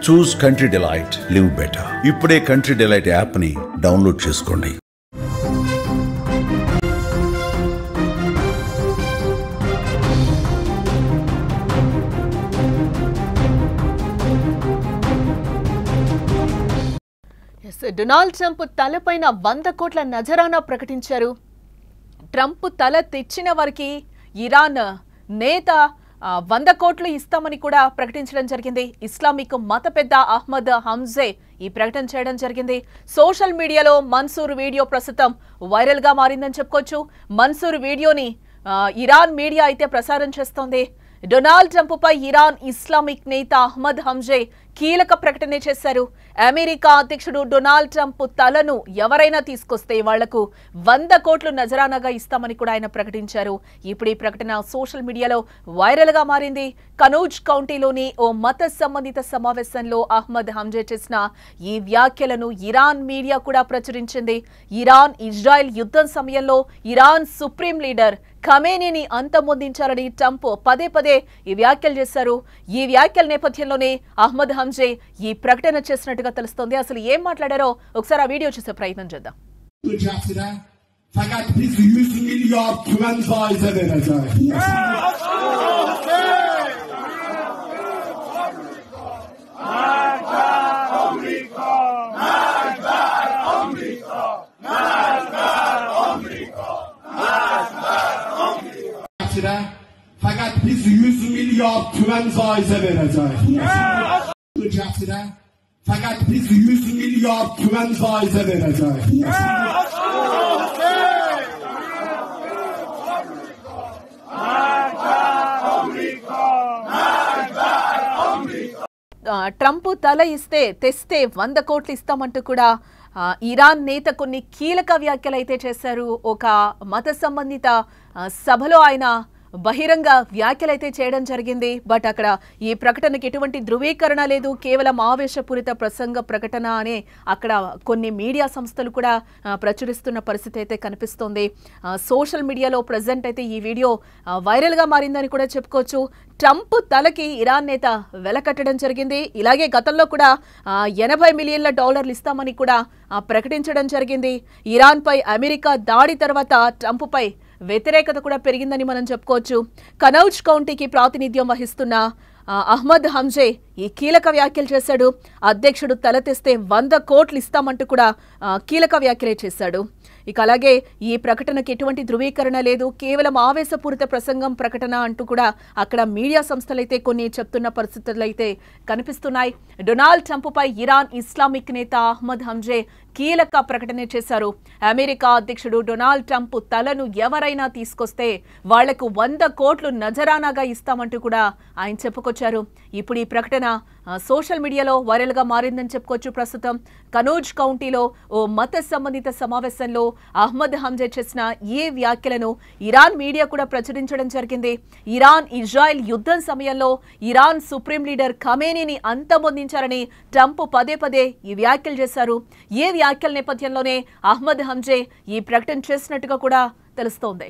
చూస్ country delight, live better. ఇప్పుడే country delight app ని download చేసుకోండి. డొనాల్డ్ ట్రంప్ తలపైన 100 కోట్ల నజరానా ప్రకటించారు. ట్రంప్ తల తెచ్చిన వారికి ఇరాన్ నేత 100 కోట్లు ఇస్తామని కూడా ప్రకటించడం జరిగింది. ఇస్లామిక్ మత పెద్ద అహ్మద్ హంజే ఈ ప్రకటన చేయడం జరిగింది. సోషల్ మీడియాలో మన్సూర్ వీడియో ప్రస్తుతం వైరల్ గా మారిందని చెప్పుకోవచ్చు. మన్సూర్ వీడియోని ఇరాన్ మీడియా అయితే ప్రసారం చేస్తోంది. డొనాల్డ్ ట్రంప్ పై ఇరాన్ ఇస్లామిక్ నేత అహ్మద్ హంజే కీలక ప్రకటన చేశారు. అమెరికా అధ్యక్షుడు డొనాల్డ్ ట్రంప్ తలను ఎవరైనా తీసుకొస్తే వాళ్లకు 100 కోట్లు నజరానాగా ఇస్తామని కూడా ఆయన ప్రకటించారు. ఇప్పుడు ఈ ప్రకటన సోషల్ మీడియాలో వైరల్ గా మారింది. కనౌజ్ కౌంటీలోని ఓ మత సంబంధిత సమావేశంలో అహ్మద్ హంజే చేసిన ఈ వ్యాఖ్యలను ఇరాన్ మీడియా కూడా ప్రచురించింది. ఇరాన్ ఇజ్రాయెల్ యుద్ధం సమయంలో ఇరాన్ సుప్రీం లీడర్ ఖమేనీని అంతమొందించాలని ట్రంప్ పదే పదే ఈ వ్యాఖ్యలు చేశారు. ఈ వ్యాఖ్యల నేపథ్యంలోనే అహ్మద్ హంజే ఈ ప్రకటన చేసినట్టుగా తెలుస్తోంది. అసలు ఏం మాట్లాడారో ఒకసారి ఆ వీడియో చూసే ప్రయత్నం చేద్దాం. fakat biz 100 milyar tümen faize vereceğiz. Fakat biz 100 milyar tümen faize vereceğiz. Trump తల ఇస్తే తెస్తే 100 కోట్లు ఇస్తామంటూ కూడా ఇరాన్ నేత కొన్ని కీలక వ్యాఖ్యలు అయితే చేశారు. ఒక మత సంబంధిత సభలో ఆయన బహిరంగ వ్యాఖ్యలైతే చేయడం జరిగింది. బట్ అక్కడ ఈ ప్రకటనకి ఎటువంటి ధృవీకరణ లేదు, కేవలం ఆవేశపూరిత ప్రకటన అనే అక్కడ కొన్ని మీడియా సంస్థలు కూడా ప్రచురిస్తున్న పరిస్థితి అయితే కనిపిస్తోంది. సోషల్ మీడియాలో ప్రజెంట్ అయితే ఈ వీడియో వైరల్ గా మారిందని కూడా చెప్పుకోవచ్చు. ట్రంప్ తలకి ఇరాన్ నేత వెలకట్టడం జరిగింది. ఇలాగే గతంలో కూడా $80 మిలియన్ల ఇస్తామని కూడా ప్రకటించడం జరిగింది. ఇరాన్ పై అమెరికా దాడి తర్వాత ట్రంప్ పై వ్యతిరేకత కూడా పెరిగిందని మనం చెప్పుకోవచ్చు. కనౌజ్ కౌంటీకి ప్రాతినిధ్యం వహిస్తున్న అహ్మద్ హంజే ఈ కీలక వ్యాఖ్యలు చేశాడు. అధ్యక్షుడు తల తెస్తే 100 కోట్లు ఇస్తామంటూ కూడా కీలక వ్యాఖ్యలే చేశాడు. ఇక అలాగే ఈ ప్రకటనకి ఎటువంటి ధృవీకరణ లేదు, కేవలం ఆవేశపూరిత ప్రకటన అంటూ కూడా అక్కడ మీడియా సంస్థలైతే కొన్ని చెప్తున్న పరిస్థితులు అయితే కనిపిస్తున్నాయి. డొనాల్డ్ ట్రంప్ పై ఇరాన్ ఇస్లామిక్ నేత అహ్మద్ హంజే కీలక ప్రకటన చేశారు. అమెరికా అధ్యక్షుడు డొనాల్డ్ ట్రంప్ తలను ఎవరైనా తీసుకొస్తే వాళ్లకు 100 కోట్లు నజరానాగా ఇస్తామంటూ కూడా ఆయన చెప్పుకొచ్చారు. ఇప్పుడు ఈ ప్రకటన సోషల్ మీడియాలో వైరల్ గా మారిందని చెప్పుకోవచ్చు. ప్రస్తుతం కనౌజ్ కౌంటీలో ఓ మత సంబంధిత సమావేశంలో అహ్మద్ హంజే చేసిన ఈ వ్యాఖ్యలను ఇరాన్ మీడియా కూడా ప్రచురించడం జరిగింది. ఇరాన్ ఇజ్రాయెల్ యుద్ధం సమయంలో ఇరాన్ సుప్రీం లీడర్ ఖమేనీని అంతమొందించారని ట్రంప్ పదే పదే ఈ వ్యాఖ్యలు చేశారు. ఈ వ్యాఖ్యల నేపథ్యంలోనే అహ్మద్ హంజే ఈ ప్రకటన చేసినట్టుగా కూడా తెలుస్తోంది.